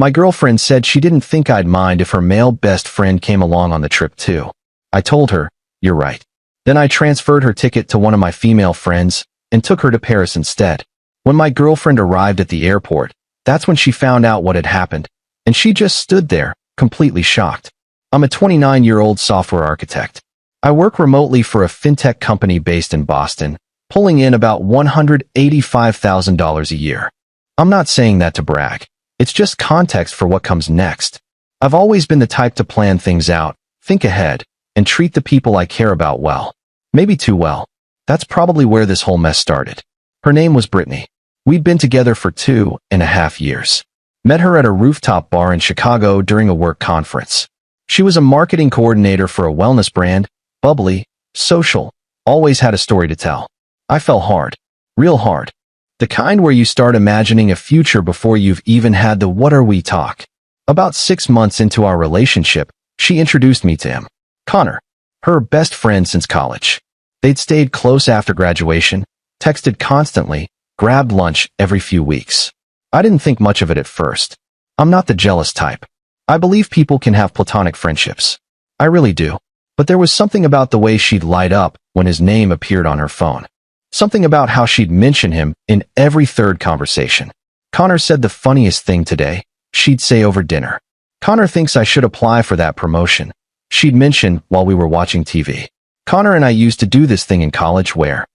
My girlfriend said she didn't think I'd mind if her male best friend came along on the trip too. I told her, "You're right." Then I transferred her ticket to one of my female friends and took her to Paris instead. When my girlfriend arrived at the airport, that's when she found out what had happened, and she just stood there, completely shocked. I'm a 29-year-old software architect. I work remotely for a fintech company based in Boston, pulling in about $185,000 a year. I'm not saying that to brag. It's just context for what comes next. I've always been the type to plan things out, think ahead, and treat the people I care about well. Maybe too well. That's probably where this whole mess started. Her name was Brittany. We'd been together for 2.5 years. Met her at a rooftop bar in Chicago during a work conference. She was a marketing coordinator for a wellness brand, bubbly, social, always had a story to tell. I fell hard. Real hard. The kind where you start imagining a future before you've even had the "what are we" talk. About 6 months into our relationship, she introduced me to him. Connor, her best friend since college. They'd stayed close after graduation, texted constantly, grabbed lunch every few weeks. I didn't think much of it at first. I'm not the jealous type. I believe people can have platonic friendships. I really do. But there was something about the way she'd light up when his name appeared on her phone. Something about how she'd mention him in every third conversation. Connor said the funniest thing today, she'd say over dinner. Connor thinks I should apply for that promotion. She'd mention while we were watching TV. Connor and I used to do this thing in college where,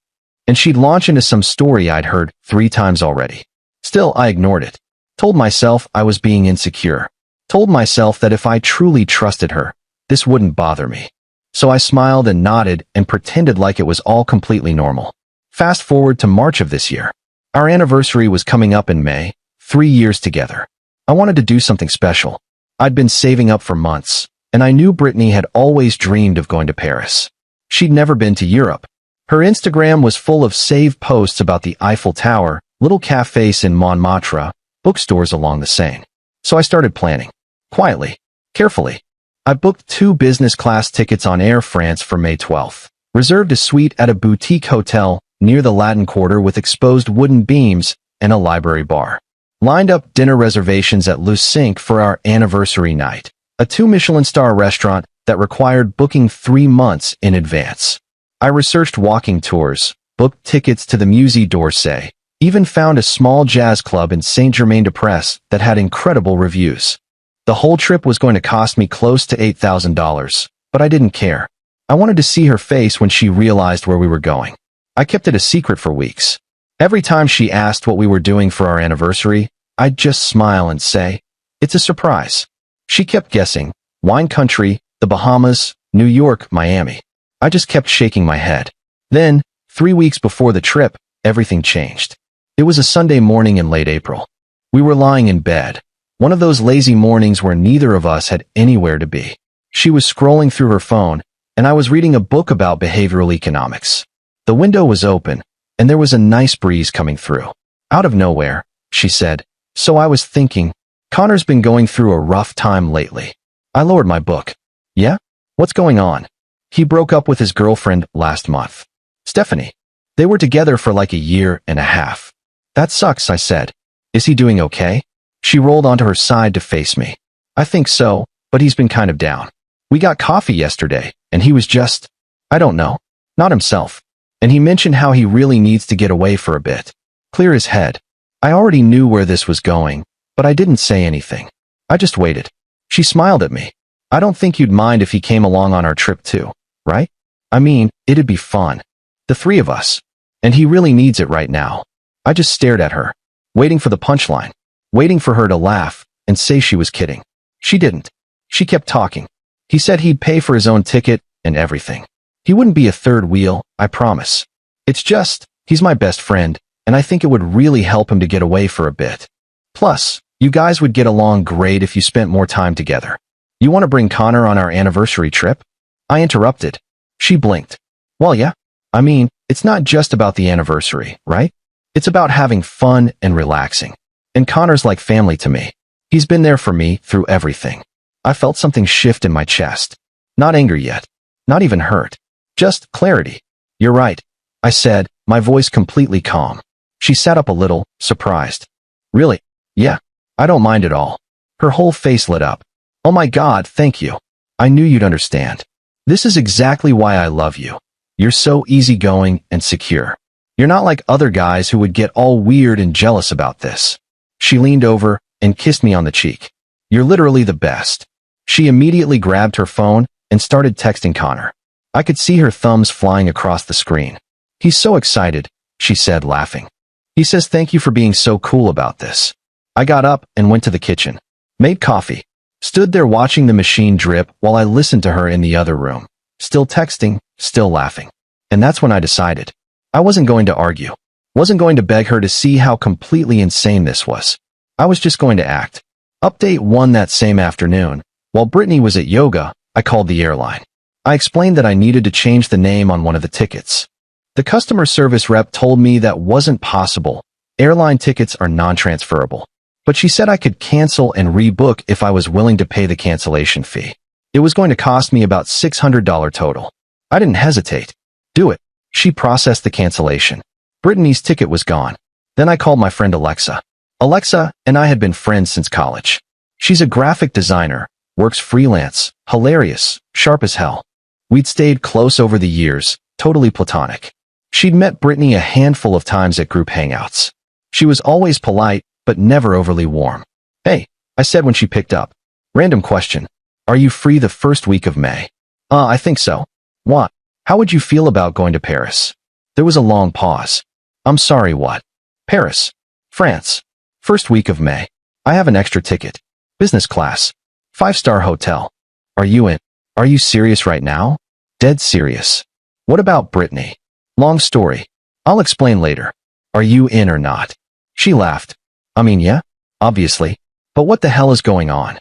and she'd launch into some story I'd heard 3 times already. Still, I ignored it. Told myself I was being insecure. Told myself that if I truly trusted her, this wouldn't bother me. So I smiled and nodded and pretended like it was all completely normal. Fast forward to March of this year. Our anniversary was coming up in May, 3 years together. I wanted to do something special. I'd been saving up for months, and I knew Brittany had always dreamed of going to Paris. She'd never been to Europe. Her Instagram was full of saved posts about the Eiffel Tower, little cafes in Montmartre, bookstores along the Seine. So I started planning. Quietly. Carefully. I booked 2 business class tickets on Air France for May 12th. Reserved a suite at a boutique hotel near the Latin Quarter with exposed wooden beams and a library bar. Lined up dinner reservations at Le Cinq for our anniversary night, a 2 Michelin star restaurant that required booking 3 months in advance. I researched walking tours, booked tickets to the Musée d'Orsay, even found a small jazz club in Saint-Germain-des-Prés that had incredible reviews. The whole trip was going to cost me close to $8,000, but I didn't care. I wanted to see her face when she realized where we were going. I kept it a secret for weeks. Every time she asked what we were doing for our anniversary, I'd just smile and say, "It's a surprise." She kept guessing. Wine country, the Bahamas, New York, Miami. I just kept shaking my head. Then, 3 weeks before the trip, everything changed. It was a Sunday morning in late April. We were lying in bed. One of those lazy mornings where neither of us had anywhere to be. She was scrolling through her phone, and I was reading a book about behavioral economics. The window was open, and there was a nice breeze coming through. Out of nowhere, she said, "So I was thinking, Connor's been going through a rough time lately." I lowered my book. "Yeah? What's going on?" "He broke up with his girlfriend last month. Stephanie. They were together for like a year and a half." "That sucks," I said. "Is he doing okay?" She rolled onto her side to face me. "I think so, but he's been kind of down. We got coffee yesterday, and he was just, I don't know, not himself. And he mentioned how he really needs to get away for a bit. Clear his head." I already knew where this was going, but I didn't say anything. I just waited. She smiled at me. "I don't think you'd mind if he came along on our trip too, right? I mean, it'd be fun. The 3 of us. And he really needs it right now." I just stared at her, waiting for the punchline, waiting for her to laugh and say she was kidding. She didn't. She kept talking. "He said he'd pay for his own ticket and everything. He wouldn't be a third wheel, I promise. It's just, he's my best friend, and I think it would really help him to get away for a bit. Plus, you guys would get along great if you spent more time together. You want to bring Connor on our anniversary trip?" I interrupted. She blinked. "Well, yeah. I mean, it's not just about the anniversary, right? It's about having fun and relaxing. And Connor's like family to me. He's been there for me through everything." I felt something shift in my chest. Not anger yet. Not even hurt. Just clarity. "You're right," I said, my voice completely calm. She sat up a little, surprised. "Really? Yeah. I don't mind at all. Her whole face lit up. Oh my God, thank you. I knew you'd understand. This is exactly why I love you. You're so easygoing and secure. You're not like other guys who would get all weird and jealous about this. She leaned over and kissed me on the cheek. You're literally the best. She immediately grabbed her phone and started texting Connor. I could see her thumbs flying across the screen. He's so excited, she said, laughing. He says thank you for being so cool about this. I got up and went to the kitchen. Made coffee. Stood there watching the machine drip while I listened to her in the other room. Still texting, still laughing. And that's when I decided. I wasn't going to argue. Wasn't going to beg her to see how completely insane this was. I was just going to act. Update 1 that same afternoon. While Brittany was at yoga, I called the airline. I explained that I needed to change the name on one of the tickets. The customer service rep told me that wasn't possible. Airline tickets are non-transferable. But she said I could cancel and rebook if I was willing to pay the cancellation fee. It was going to cost me about $600 total. I didn't hesitate. Do it. She processed the cancellation. Brittany's ticket was gone. Then I called my friend Alexa. Alexa and I had been friends since college. She's a graphic designer, works freelance, hilarious, sharp as hell. We'd stayed close over the years, totally platonic. She'd met Brittany a handful of times at group hangouts. She was always polite, but never overly warm. Hey, I said when she picked up. Random question. Are you free the first week of May? I think so. What? How would you feel about going to Paris? There was a long pause. I'm sorry, what? Paris. France. First week of May. I have an extra ticket. Business class. 5-star hotel. Are you in? Are you serious right now? Dead serious. What about Brittany? Long story. I'll explain later. Are you in or not? She laughed. I mean, yeah, obviously. But what the hell is going on?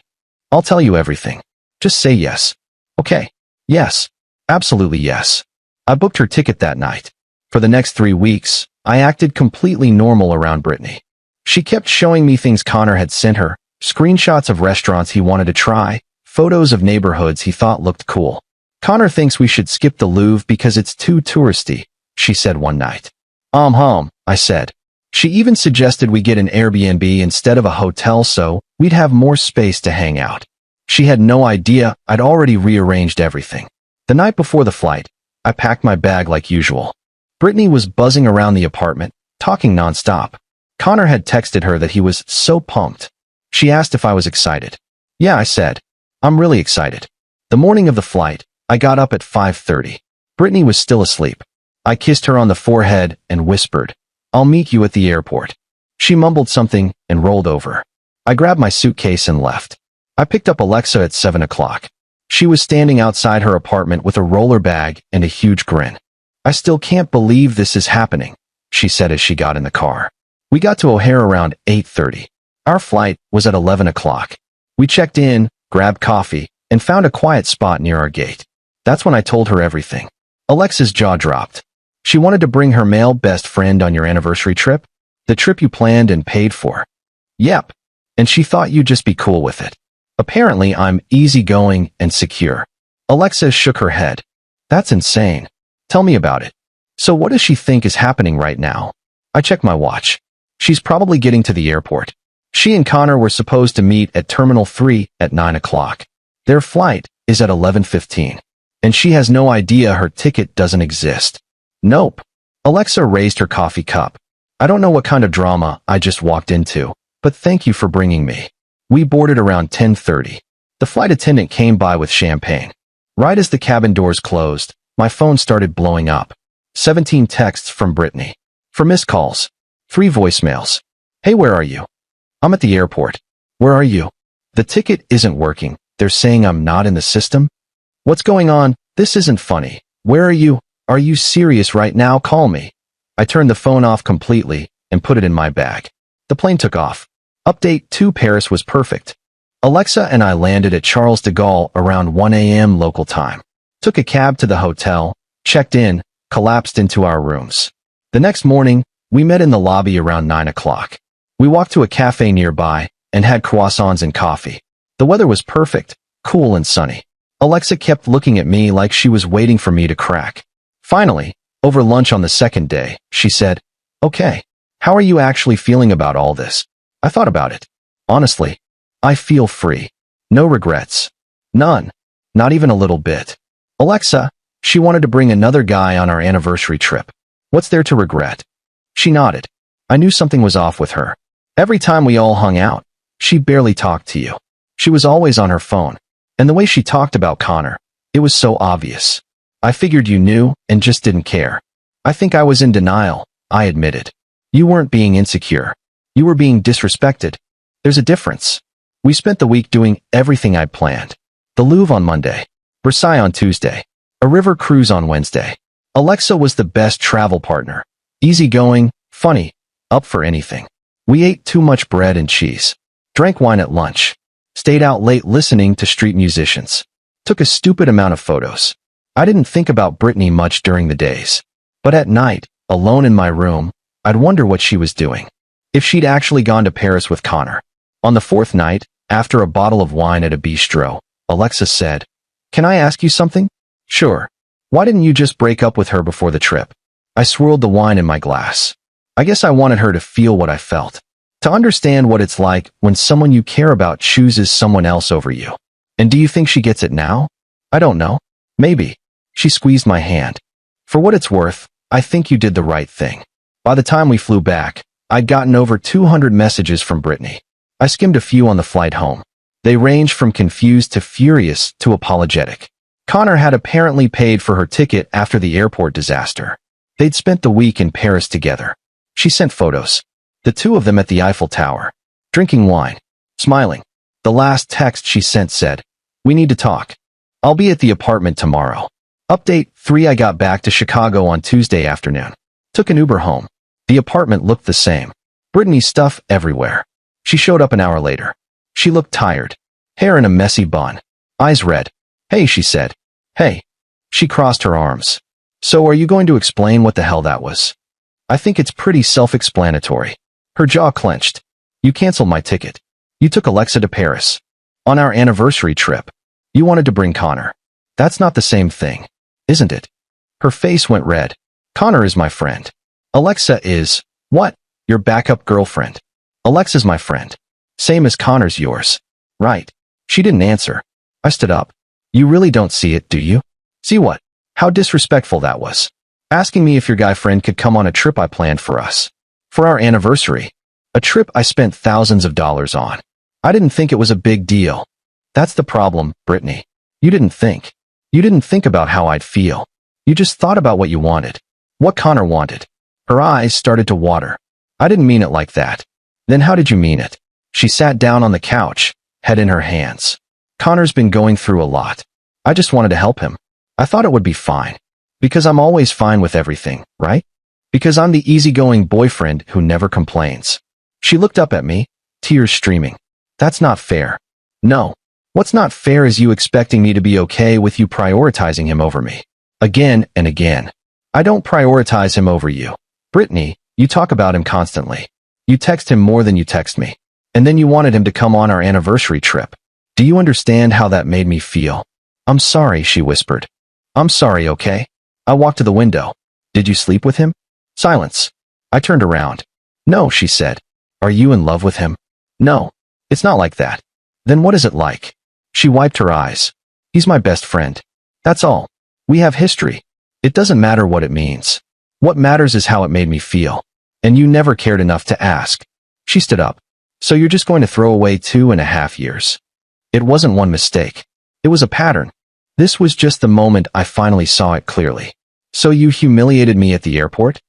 I'll tell you everything. Just say yes. Okay. Yes. Absolutely yes. I booked her ticket that night. For the next 3 weeks, I acted completely normal around Brittany. She kept showing me things Connor had sent her, screenshots of restaurants he wanted to try, photos of neighborhoods he thought looked cool. Connor thinks we should skip the Louvre because it's too touristy, she said one night. I said. She even suggested we get an Airbnb instead of a hotel so we'd have more space to hang out. She had no idea I'd already rearranged everything. The night before the flight, I packed my bag like usual. Brittany was buzzing around the apartment, talking nonstop. Connor had texted her that he was so pumped. She asked if I was excited. Yeah, I said. I'm really excited. The morning of the flight, I got up at 5:30. Brittany was still asleep. I kissed her on the forehead and whispered, I'll meet you at the airport. She mumbled something and rolled over. I grabbed my suitcase and left. I picked up Alexa at 7 o'clock. She was standing outside her apartment with a roller bag and a huge grin. I still can't believe this is happening, she said as she got in the car. We got to O'Hare around 8:30. Our flight was at 11 o'clock. We checked in, grabbed coffee, and found a quiet spot near our gate. That's when I told her everything. Alexa's jaw dropped. She wanted to bring her male best friend on your anniversary trip? The trip you planned and paid for? Yep. And she thought you'd just be cool with it. Apparently, I'm easygoing and secure. Alexa shook her head. That's insane. Tell me about it. So what does she think is happening right now? I checked my watch. She's probably getting to the airport. She and Connor were supposed to meet at Terminal 3 at 9 o'clock. Their flight is at 11:15. And she has no idea her ticket doesn't exist. Nope. Alexa raised her coffee cup. I don't know what kind of drama I just walked into, but thank you for bringing me. We boarded around 10:30. The flight attendant came by with champagne. Right as the cabin doors closed, my phone started blowing up. 17 texts from Brittany. 4 missed calls. 3 voicemails. Hey, where are you? I'm at the airport. Where are you? The ticket isn't working. They're saying I'm not in the system? What's going on? This isn't funny. Where are you? Are you serious right now? Call me. I turned the phone off completely and put it in my bag. The plane took off. Update 2 Paris was perfect. Alexa and I landed at Charles de Gaulle around 1 a.m. local time. Took a cab to the hotel, checked in, collapsed into our rooms. The next morning, we met in the lobby around 9 o'clock. We walked to a cafe nearby and had croissants and coffee. The weather was perfect, cool and sunny. Alexa kept looking at me like she was waiting for me to crack. Finally, over lunch on the second day, she said, Okay, how are you actually feeling about all this? I thought about it. Honestly, I feel free. No regrets. None. Not even a little bit. Alexa, she wanted to bring another guy on our anniversary trip. What's there to regret? She nodded. I knew something was off with her. Every time we all hung out, she barely talked to you. She was always on her phone. And the way she talked about Connor, it was so obvious. I figured you knew and just didn't care. I think I was in denial, I admitted. You weren't being insecure. You were being disrespected. There's a difference. We spent the week doing everything I'd planned. The Louvre on Monday, Versailles on Tuesday, a river cruise on Wednesday. Alexa was the best travel partner. Easygoing, funny, up for anything. We ate too much bread and cheese. Drank wine at lunch. Stayed out late listening to street musicians. Took a stupid amount of photos. I didn't think about Brittany much during the days. But at night, alone in my room, I'd wonder what she was doing. If she'd actually gone to Paris with Connor. On the fourth night, after a bottle of wine at a bistro, Alexa said, "Can I ask you something?" "Sure. Why didn't you just break up with her before the trip?" I swirled the wine in my glass. I guess I wanted her to feel what I felt. To understand what it's like when someone you care about chooses someone else over you. And do you think she gets it now? I don't know. Maybe. She squeezed my hand. For what it's worth, I think you did the right thing. By the time we flew back, I'd gotten over 200 messages from Brittany. I skimmed a few on the flight home. They ranged from confused to furious to apologetic. Connor had apparently paid for her ticket after the airport disaster. They'd spent the week in Paris together. She sent photos. The two of them at the Eiffel Tower. Drinking wine. Smiling. The last text she sent said, "We need to talk. I'll be at the apartment tomorrow." Update 3: I got back to Chicago on Tuesday afternoon. Took an Uber home. The apartment looked the same. Brittany's stuff everywhere. She showed up an hour later. She looked tired. Hair in a messy bun. Eyes red. "Hey," she said. "Hey." She crossed her arms. "So are you going to explain what the hell that was?" "I think it's pretty self-explanatory." Her jaw clenched. "You canceled my ticket. You took Alexa to Paris. On our anniversary trip. You wanted to bring Connor. That's not the same thing, isn't it?" Her face went red. "Connor is my friend. Alexa is, what? Your backup girlfriend. Alexa's my friend. Same as Connor's yours. Right." She didn't answer. I stood up. "You really don't see it, do you?" "See what?" "How disrespectful that was. Asking me if your guy friend could come on a trip I planned for us. For our anniversary. A trip I spent thousands of dollars on. I didn't think it was a big deal." "That's the problem, Brittany. You didn't think. You didn't think about how I'd feel. You just thought about what you wanted. What Connor wanted." Her eyes started to water. "I didn't mean it like that." "Then how did you mean it?" She sat down on the couch, head in her hands. "Connor's been going through a lot. I just wanted to help him. I thought it would be fine. Because I'm always fine with everything, right? Because I'm the easygoing boyfriend who never complains." She looked up at me, tears streaming. "That's not fair." "No. What's not fair is you expecting me to be okay with you prioritizing him over me. Again and again. I don't prioritize him over you. Brittany, you talk about him constantly. You text him more than you text me. And then you wanted him to come on our anniversary trip. Do you understand how that made me feel?" "I'm sorry," she whispered. "I'm sorry, okay?" I walked to the window. "Did you sleep with him?" Silence. I turned around. "No," she said. "Are you in love with him?" "No. It's not like that." "Then what is it like?" She wiped her eyes. "He's my best friend. That's all. We have history. It doesn't matter what it means. What matters is how it made me feel. And you never cared enough to ask." She stood up. "So you're just going to throw away 2.5 years?" It wasn't one mistake. It was a pattern. This was just the moment I finally saw it clearly. "So you humiliated me at the airport?"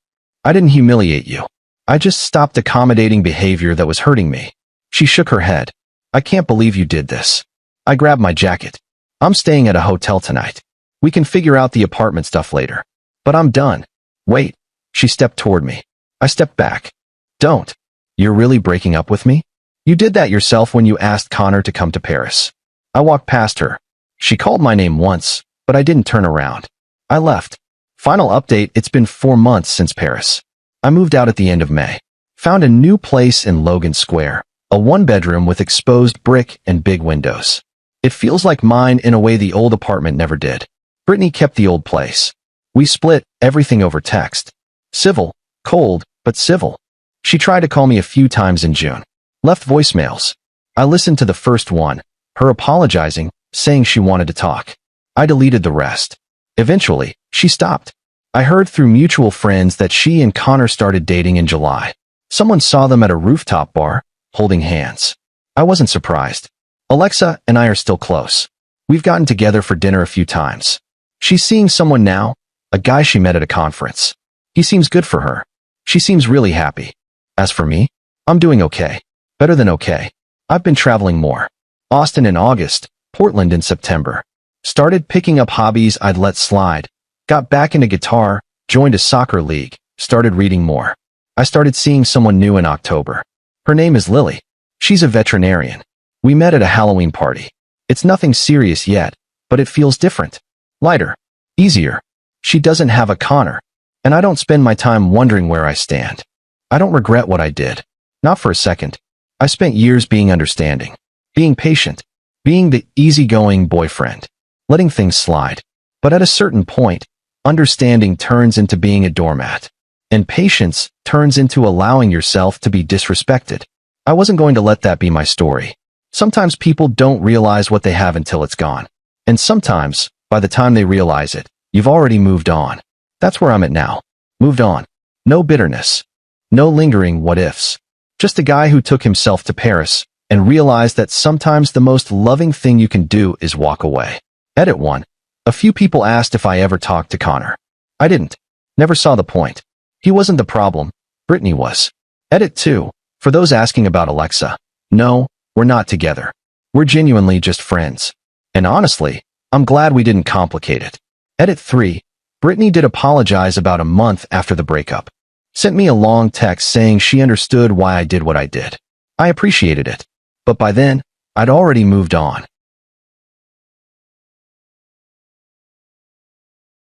"I didn't humiliate you. I just stopped accommodating behavior that was hurting me." She shook her head. "I can't believe you did this." I grabbed my jacket. "I'm staying at a hotel tonight. We can figure out the apartment stuff later. But I'm done." "Wait." She stepped toward me. I stepped back. "Don't. You're really breaking up with me? You did that yourself when you asked Connor to come to Paris." I walked past her. She called my name once, but I didn't turn around. I left. Final update: it's been 4 months since Paris. I moved out at the end of May. Found a new place in Logan Square. A 1-bedroom with exposed brick and big windows. It feels like mine in a way the old apartment never did. Brittany kept the old place. We split everything over text. Civil, cold, but civil. She tried to call me a few times in June. Left voicemails. I listened to the first one, her apologizing, saying she wanted to talk. I deleted the rest. Eventually, she stopped. I heard through mutual friends that she and Connor started dating in July. Someone saw them at a rooftop bar, holding hands. I wasn't surprised. Alexa and I are still close. We've gotten together for dinner a few times. She's seeing someone now, a guy she met at a conference. He seems good for her. She seems really happy. As for me, I'm doing okay. Better than okay. I've been traveling more. Austin in August, Portland in September. Started picking up hobbies I'd let slide. Got back into guitar, joined a soccer league, started reading more. I started seeing someone new in October. Her name is Lily. She's a veterinarian. We met at a Halloween party. It's nothing serious yet, but it feels different. Lighter. Easier. She doesn't have a Connor. And I don't spend my time wondering where I stand. I don't regret what I did. Not for a second. I spent years being understanding. Being patient. Being the easygoing boyfriend. Letting things slide. But at a certain point, understanding turns into being a doormat. And patience turns into allowing yourself to be disrespected. I wasn't going to let that be my story. Sometimes people don't realize what they have until it's gone. And sometimes, by the time they realize it, you've already moved on. That's where I'm at now. Moved on. No bitterness. No lingering what-ifs. Just a guy who took himself to Paris and realized that sometimes the most loving thing you can do is walk away. Edit 1. A few people asked if I ever talked to Connor. I didn't. Never saw the point. He wasn't the problem. Brittany was. Edit 2. For those asking about Alexa. No, we're not together. We're genuinely just friends. And honestly, I'm glad we didn't complicate it. Edit 3. Brittany did apologize about a month after the breakup. Sent me a long text saying she understood why I did what I did. I appreciated it. But by then, I'd already moved on.